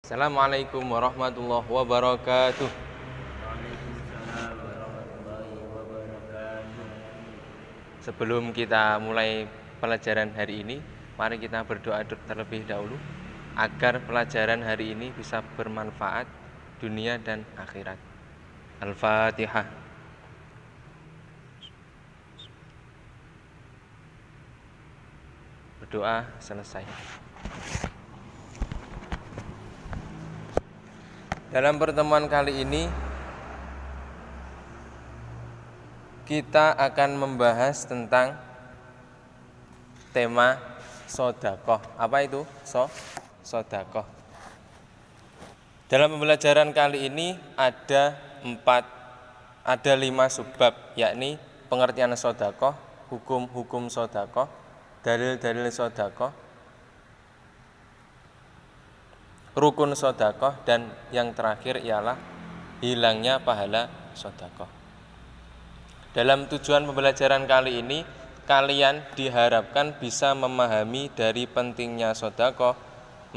Assalamualaikum warahmatullahi wabarakatuh. Waalaikumsalam warahmatullahi wabarakatuh. Sebelum kita mulai pelajaran hari ini, mari kita berdoa terlebih dahulu agar pelajaran hari ini bisa bermanfaat dunia dan akhirat. Al-Fatihah. Berdoa selesai. Dalam pertemuan kali ini kita akan membahas tentang tema sodakoh. Apa itu? Sodakoh. Dalam pembelajaran kali ini ada 5 subbab, yakni pengertian sodakoh, hukum-hukum sodakoh, dalil-dalil sodakoh, rukun sodakoh, dan yang terakhir ialah hilangnya pahala sodakoh. Dalam tujuan pembelajaran kali ini, kalian diharapkan bisa memahami dari pentingnya sodakoh,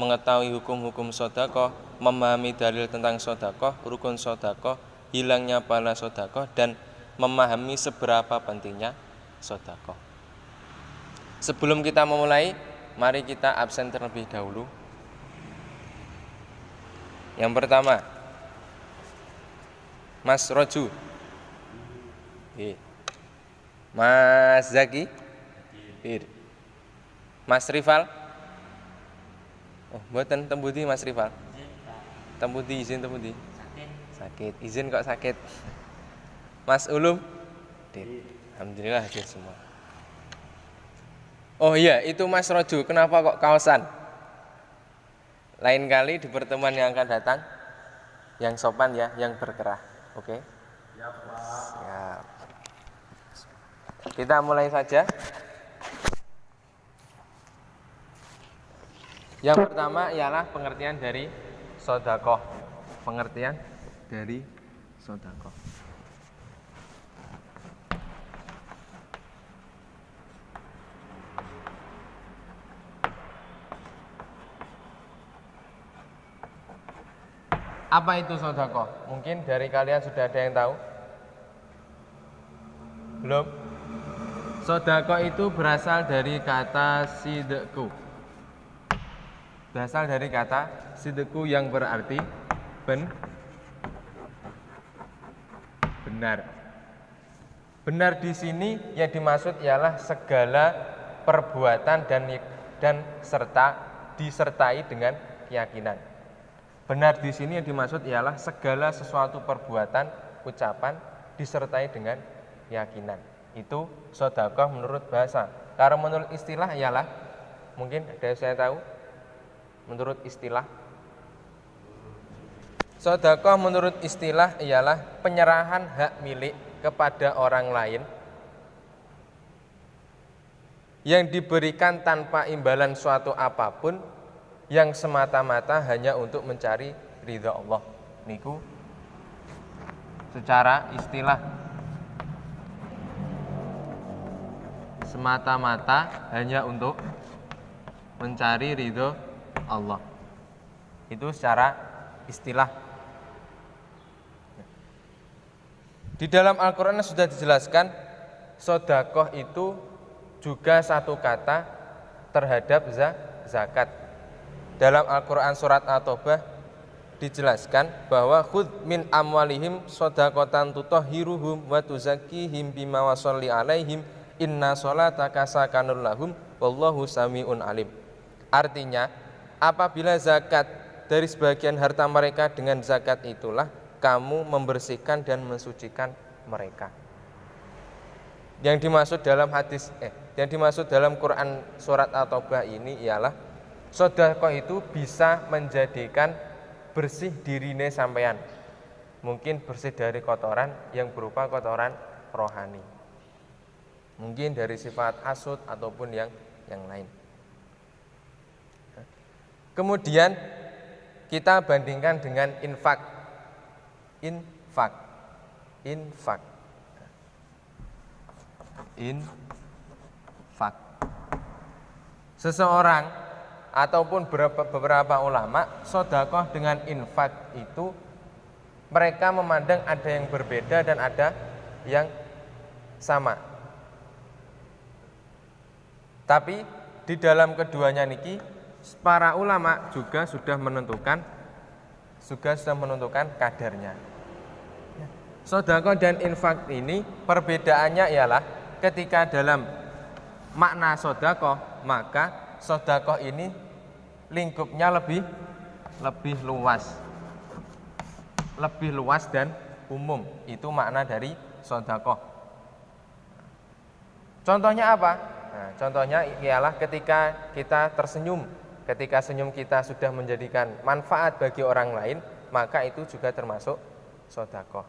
mengetahui hukum-hukum sodakoh, memahami dalil tentang sodakoh, rukun sodakoh, hilangnya pahala sodakoh, dan memahami seberapa pentingnya sodakoh. Sebelum kita memulai, mari kita absen terlebih dahulu. Yang pertama, Mas Roju, Mas Zaki, Mas Rifal. Oh, mboten tembudi Mas Rifal. Tembudi, izin tembudi. Sakit. Izin kok sakit. Mas Ulum. Alhamdulillah hadir semua. Oh iya, itu Mas Roju. Kenapa kok kaosan? Lain kali di pertemuan yang akan datang, yang sopan ya, yang berkerah. Oke? Ya, Pak. Siap. Kita mulai saja. Yang pertama ialah pengertian dari sodakoh. Pengertian dari sodakoh. Apa itu sodakoh? Mungkin dari kalian sudah ada yang tahu? Belum? Sodakoh itu berasal dari kata sidqu. Berasal dari kata sidqu yang berarti benar. Benar di sini yang dimaksud ialah segala perbuatan dan serta disertai dengan keyakinan. Benar di sini yang dimaksud ialah segala sesuatu perbuatan, ucapan disertai dengan keyakinan. Itu sodakoh menurut bahasa. Kalau menurut istilah ialah, mungkin ada yang saya tahu, menurut istilah, sodakoh menurut istilah ialah penyerahan hak milik kepada orang lain yang diberikan tanpa imbalan suatu apapun, yang semata-mata hanya untuk mencari ridha Allah. Niku secara istilah, semata-mata hanya untuk mencari ridha Allah. Itu secara istilah. Di dalam Al-Quran sudah dijelaskan, sodakoh itu juga satu kata terhadap zakat. Dalam Al-Quran surat At-Taubah dijelaskan bahwa khudz min amwalihim shadaqatan tutahhiruhum wa tuzakkihim bima wasalli alaihim inna sholataka sakanun lahum wallahu samiun alim. Artinya, apabila zakat dari sebagian harta mereka, dengan zakat itulah kamu membersihkan dan mensucikan mereka. Yang dimaksud dalam Quran surat At-Taubah ini ialah sodakoh itu bisa menjadikan bersih dirine sampean. Mungkin bersih dari kotoran yang berupa kotoran rohani. Mungkin dari sifat hasud ataupun yang lain. Kemudian kita bandingkan dengan infak. Seseorang ataupun beberapa ulama, sedekah dengan infak itu mereka memandang ada yang berbeda dan ada yang sama. Tapi di dalam keduanya niki para ulama juga sudah menentukan kadarnya. Sedekah dan infak ini perbedaannya ialah ketika dalam makna sedekah, maka sedekah ini lingkupnya lebih luas dan umum. Itu makna dari sedekah. Contohnya apa? Nah, contohnya ialah ketika kita tersenyum, ketika senyum kita sudah menjadikan manfaat bagi orang lain, maka itu juga termasuk sedekah.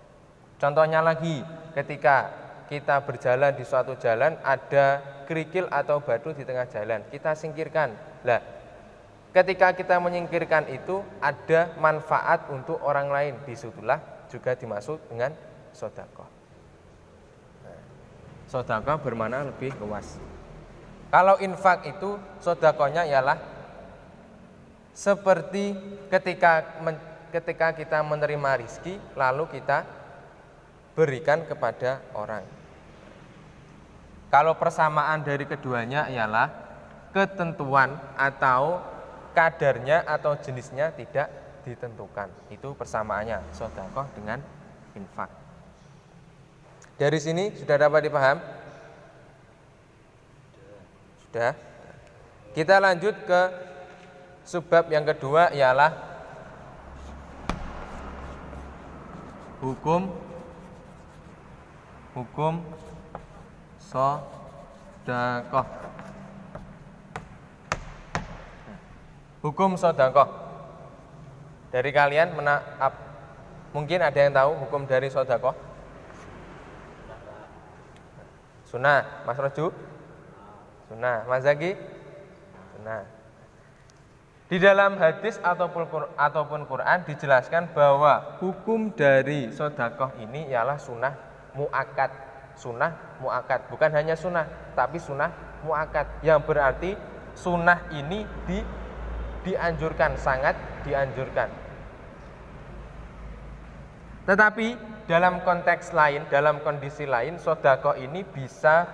Contohnya lagi, ketika kita berjalan di suatu jalan, ada kerikil atau batu di tengah jalan, kita singkirkan. Lah, ketika kita menyingkirkan itu ada manfaat untuk orang lain, disitulah juga dimaksud dengan sedekah. Sedekah bermakna lebih luas. Kalau infak itu sedekahnya ialah seperti ketika kita menerima rizki lalu kita berikan kepada orang. Kalau persamaan dari keduanya ialah ketentuan atau kadarnya atau jenisnya tidak ditentukan. Itu persamaannya sedekah dengan infak. Dari sini sudah dapat dipaham? Sudah. Kita lanjut ke subbab yang kedua ialah hukum sedekah. Hukum sedekah. Dari kalian mungkin ada yang tahu hukum dari sedekah? Sunnah, Mas Roju? Sunnah, Mas Zaki? Sunnah. Di dalam hadis ataupun Quran dijelaskan bahwa hukum dari sedekah ini ialah sunnah muakkad. Sunnah muakkad, bukan hanya sunnah, tapi sunnah muakkad, yang berarti sunnah ini dianjurkan, sangat dianjurkan. Tetapi dalam konteks lain, dalam kondisi lain, sedekah ini bisa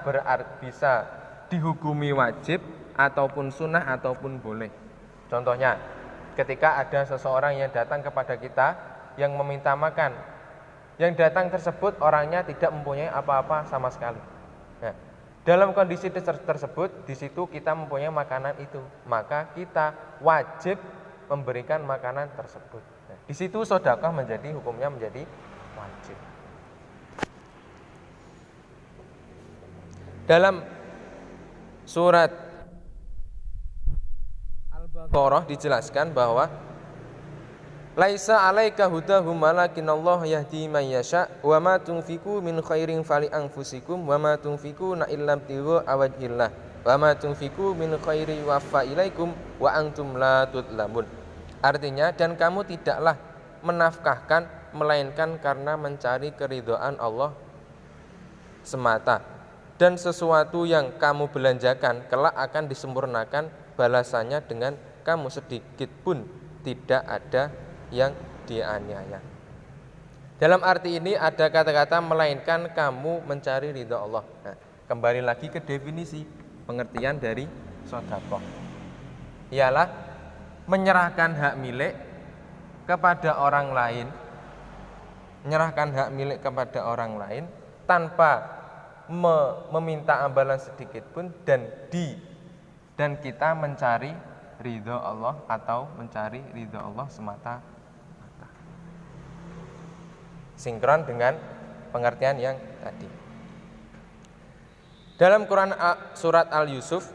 dihukumi wajib ataupun sunnah ataupun boleh. Contohnya, ketika ada seseorang yang datang kepada kita yang meminta makan, yang datang tersebut orangnya tidak mempunyai apa-apa sama sekali. Nah, dalam kondisi tersebut, di situ kita mempunyai makanan itu, maka kita wajib memberikan makanan tersebut. Nah, di situ sedekah hukumnya menjadi wajib. Dalam surat Al-Baqarah dijelaskan bahwa laisa 'alaika hudahum walakinallahu yahdi man yasha wa ma tunfiqu min khairin fali anfusikum wa ma tunfiquna illa ibtigha wajhillah wa ma tunfiqu min khairi yuwaffa ilaikum wa antum la tudlamun. Artinya, dan kamu tidaklah menafkahkan melainkan karena mencari keridhaan Allah semata, dan sesuatu yang kamu belanjakan kelak akan disempurnakan balasannya dengan kamu sedikit pun tidak ada yang dianiaya. Dalam arti ini ada kata-kata melainkan kamu mencari ridha Allah. Nah, kembali lagi ke definisi pengertian dari sedekah. Ialah menyerahkan hak milik kepada orang lain, tanpa meminta imbalan sedikit pun, dan kita mencari ridha Allah atau mencari ridha Allah semata. Sinkron dengan pengertian yang tadi. Dalam Quran surat Al-Yusuf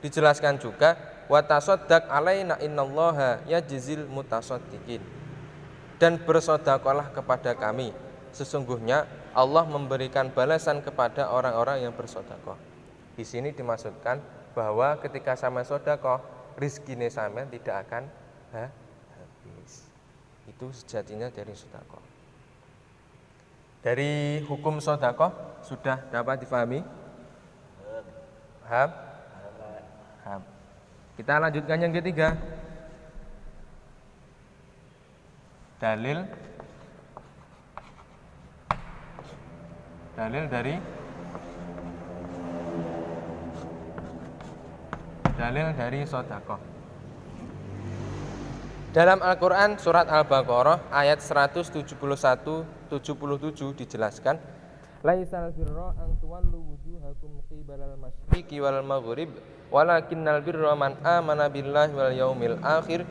dijelaskan juga wa tasaddaq alaina innallaha yajzil mutasaddiqin. Dan bersedekahlah kepada kami, sesungguhnya Allah memberikan balasan kepada orang-orang yang bersedekah. Di sini dimaksudkan bahwa ketika sampean sedekah, rizkine sampean tidak akan habis. Itu sejatinya dari sedekah. Dari hukum sedekah sudah dapat difahami? Paham? Kita lanjutkan yang ketiga. Dalil dari sedekah. Dalam Al-Qur'an surat Al-Baqarah ayat 171-77 dijelaskan, laisal birra an tuwallu wujuhakum qibalal masyriqi wal maghrib walakinnal birra man amana billahi wal yaumil akhir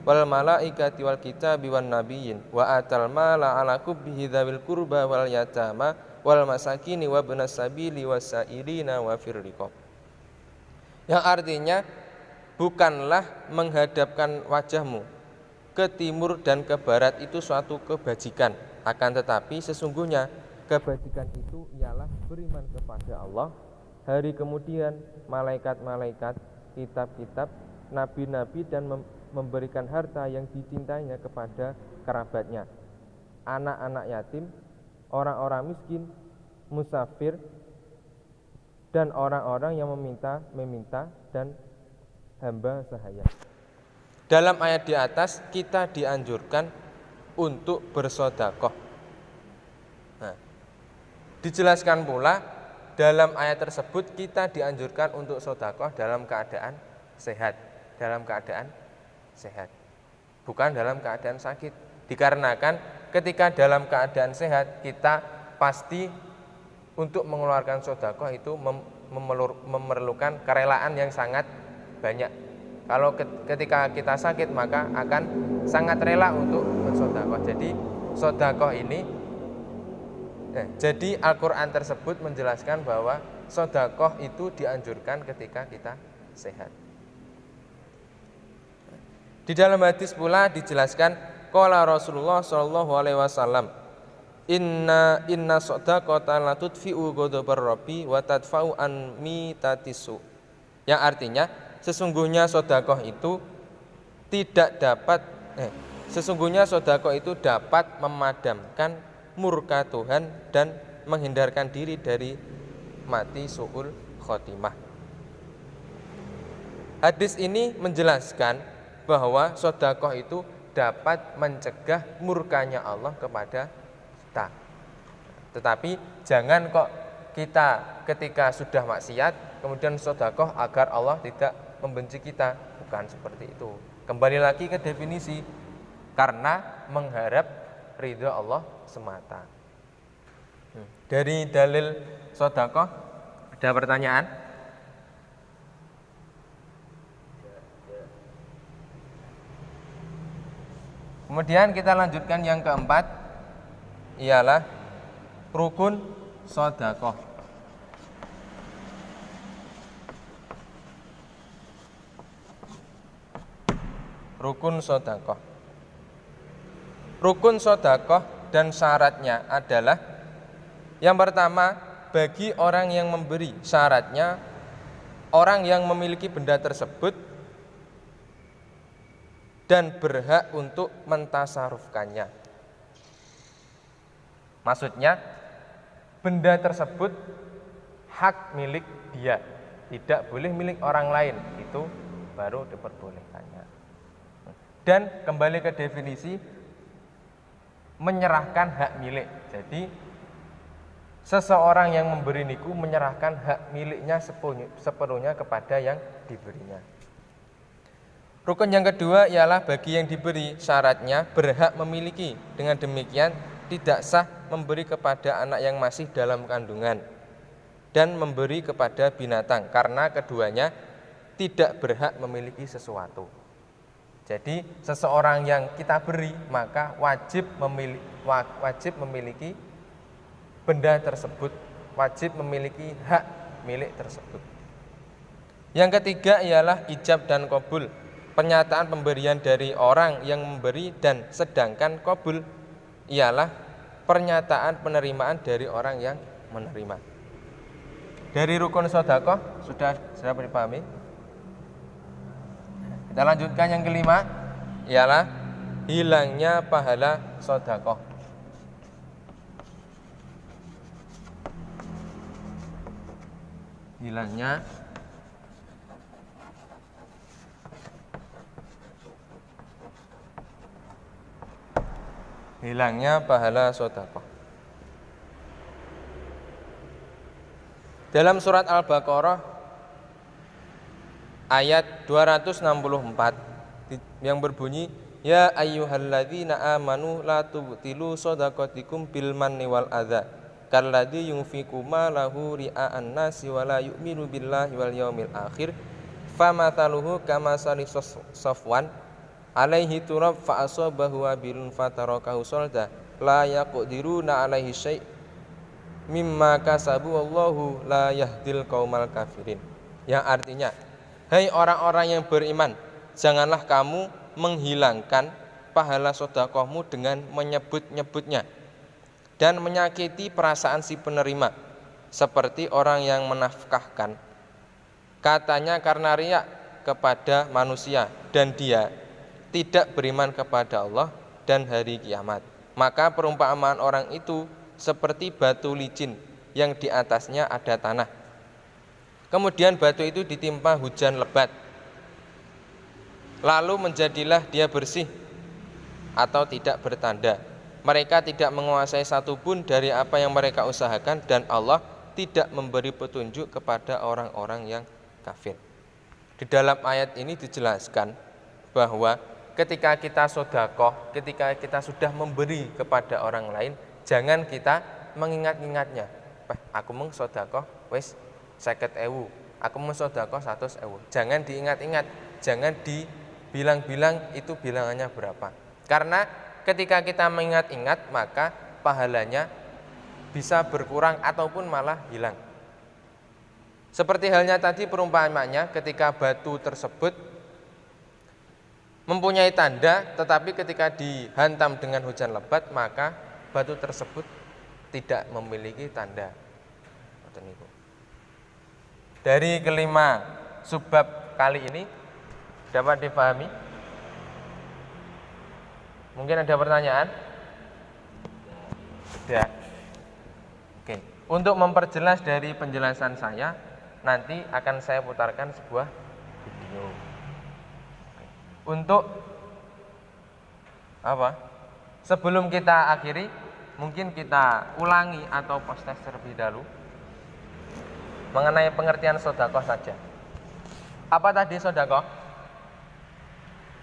wal malaikati wal kitabi wan nabiyyin wa atal mala ala kubbihi dzawil qurba wal yatama wal masakini wa ibnas sabili wasailina wa fir riqab. Yang artinya, bukanlah menghadapkan wajahmu ke timur dan ke barat itu suatu kebajikan, akan tetapi sesungguhnya kebajikan itu ialah beriman kepada Allah, hari kemudian, malaikat-malaikat, kitab-kitab, nabi-nabi, dan memberikan harta yang dicintainya kepada kerabatnya, anak-anak yatim, orang-orang miskin, musafir, dan orang-orang yang meminta dan hamba sahaya. Dalam ayat di atas kita dianjurkan untuk bersedekah. Nah, dijelaskan pula dalam ayat tersebut kita dianjurkan untuk sedekah dalam keadaan sehat, bukan dalam keadaan sakit. Dikarenakan ketika dalam keadaan sehat kita pasti untuk mengeluarkan sedekah itu memerlukan kerelaan yang sangat banyak. Kalau ketika kita sakit maka akan sangat rela untuk bersedekah. Jadi Al-Qur'an tersebut menjelaskan bahwa sedekah itu dianjurkan ketika kita sehat. Di dalam hadis pula dijelaskan, qala Rasulullah sallallahu alaihi wasallam, Inna shadaqata la tudfi'u ghadabar rabbi wa tadfa'u an mitatisu. Yang artinya sesungguhnya sedekah itu dapat memadamkan murka Tuhan dan menghindarkan diri dari mati su'ul khotimah. Hadis ini menjelaskan bahwa sedekah itu dapat mencegah murkanya Allah kepada kita. Tetapi jangan kok kita ketika sudah maksiat kemudian sedekah agar Allah tidak membenci kita, bukan seperti itu. Kembali lagi ke definisi, karena mengharap ridha Allah semata. Dari dalil sedekah ada pertanyaan? Kemudian kita lanjutkan yang keempat, ialah rukun sedekah. Rukun sedekah. Rukun sedekah dan syaratnya adalah, yang pertama, bagi orang yang memberi, syaratnya orang yang memiliki benda tersebut dan berhak untuk mentasarufkannya. Maksudnya benda tersebut hak milik dia, tidak boleh milik orang lain, itu baru diperbolehkannya. Dan kembali ke definisi, menyerahkan hak milik. Jadi seseorang yang memberi niku menyerahkan hak miliknya sepenuhnya kepada yang diberinya. Rukun yang kedua ialah bagi yang diberi, syaratnya berhak memiliki. Dengan demikian tidak sah memberi kepada anak yang masih dalam kandungan dan memberi kepada binatang, karena keduanya tidak berhak memiliki sesuatu. Jadi seseorang yang kita beri maka wajib memiliki benda tersebut, wajib memiliki hak milik tersebut. Yang ketiga ialah ijab dan qabul, pernyataan pemberian dari orang yang memberi, dan sedangkan qabul ialah pernyataan penerimaan dari orang yang menerima. Dari rukun sedekah sudah dipahami. Kita lanjutkan yang kelima, ialah hilangnya pahala sedekah. Hilangnya hilangnya pahala sedekah. Dalam surat Al-Baqarah ayat 264 yang berbunyi, ya ayyuhalladzina amanu la tubtilu shadaqatikum bil manni wal adza kalladzi yunfiqu malahu ria'an nasi wa la yu'minu billahi wal yaumil akhir famathaluhu kamasali safwan alaihi turab fa asabahu wabilun fatarakahu salda la yaqdiruna alaihi syai' mimma kasabu wallahu la yahdil qaumal kafirin. Yang artinya, hai orang-orang yang beriman, janganlah kamu menghilangkan pahala sedekahmu dengan menyebut-nyebutnya dan menyakiti perasaan si penerima seperti orang yang menafkahkan katanya karena riya kepada manusia dan dia tidak beriman kepada Allah dan hari kiamat. Maka perumpamaan orang itu seperti batu licin yang di atasnya ada tanah. Kemudian batu itu ditimpa hujan lebat, lalu menjadilah dia bersih atau tidak bertanda. Mereka tidak menguasai satupun dari apa yang mereka usahakan dan Allah tidak memberi petunjuk kepada orang-orang yang kafir. Di dalam ayat ini dijelaskan bahwa ketika kita sedekah, ketika kita sudah memberi kepada orang lain, jangan kita mengingat-ingatnya. Aku mung sedekah wis 50.000, aku mung sedekah 100.000. Jangan diingat-ingat, jangan dibilang-bilang itu bilangannya berapa. Karena ketika kita mengingat-ingat maka pahalanya bisa berkurang ataupun malah hilang. Seperti halnya tadi perumpamaannya, ketika batu tersebut mempunyai tanda tetapi ketika dihantam dengan hujan lebat maka batu tersebut tidak memiliki tanda. Dari kelima subbab kali ini dapat dipahami? Mungkin ada pertanyaan? Tidak. Oke. Untuk memperjelas dari penjelasan saya, nanti akan saya putarkan sebuah video. Untuk apa? Sebelum kita akhiri, mungkin kita ulangi atau post-test terlebih dahulu mengenai pengertian sedekah saja. Apa tadi sedekah?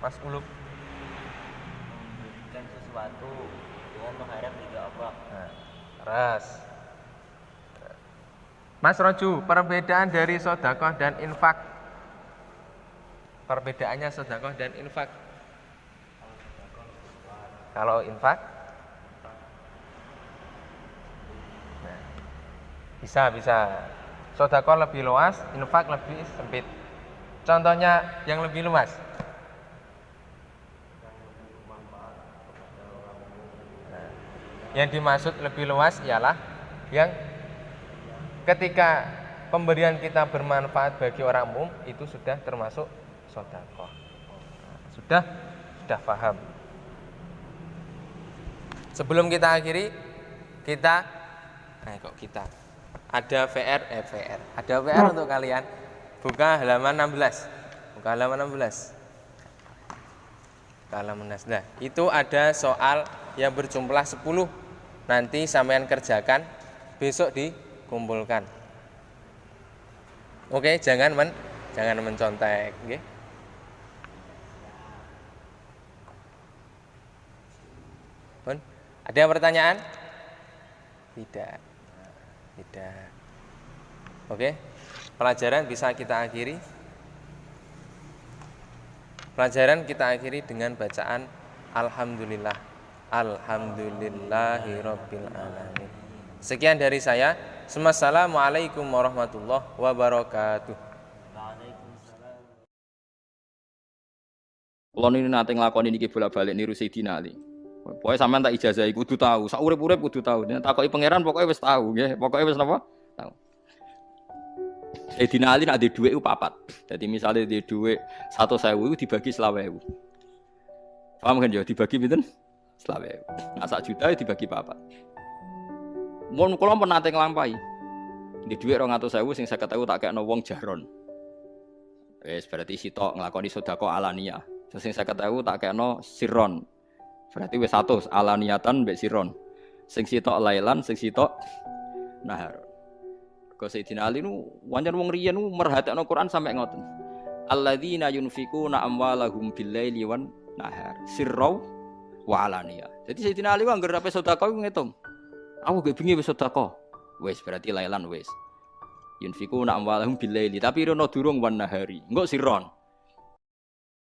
Mas Uluk. Memberikan sesuatu dengan mengharap ridha Allah. Ras. Mas Roju, perbedaan dari sedekah dan infak. Perbedaannya sedekah dan infak. Kalau infak bisa. Sedekah lebih luas, infak lebih sempit. Contohnya yang lebih luas. Yang dimaksud lebih luas ialah yang ketika pemberian kita bermanfaat bagi orang umum itu sudah termasuk sedekah. Sudah paham. Sebelum kita akhiri, ada VR. Ada VR untuk kalian. Buka halaman 16. Nah, itu ada soal yang berjumlah 10. Nanti sampean kerjakan, besok dikumpulkan. Oke, jangan mencontek, nggih. Pun, ada pertanyaan? Tidak. Oke. Pelajaran bisa kita akhiri. Pelajaran kita akhiri dengan bacaan alhamdulillah. Alhamdulillahirabbil alamin. Sekian dari saya. Assalamualaikum warahmatullahi wabarakatuh. Kulo niki nate nglakoni niki bolak-balik niru Sayyidina Ali. Pokoke sampean tak ijazahi kudu tahu, sak urip-urip kudu tahu. Nek takoki pangeran pokoke wis tahu nggih, pokoke wis napa? Tahu. Sayyidina Ali nek duwe dhuwit ku 4. Dadi misale duwe dhuwit 100.000 iku dibagi 20.000. Paham kan ya dibagi pinten? 20.000. Nah 1 juta dibagi 4. Mun kula pun nate nglampahi. Di dhuwit 200.000 sing 50.000 tak kekno wong jaron. Wis berarti sitok nglakoni sedekah alaniyah. Sing 50.000 tak kekno sirron. Berarti wis 100 alaniatan mbek siron. Sing sitok lailan, sing sitok nahar. Kok Sayyidina Ali nu wancen wong riyen nu merhatekno Quran sampai ngoten. Alladzina yunfikuna amwalahum bil-laili wan nahar sirra wa alaniya. Jadi Sayyidina Ali anggere ape sedekah ngitung. Aku gak bengi wis sedekah. Wis berarti lailan wis. Yunfikuna amwalahum bil-laili tapi rono durung wan nahari. Engko sirron.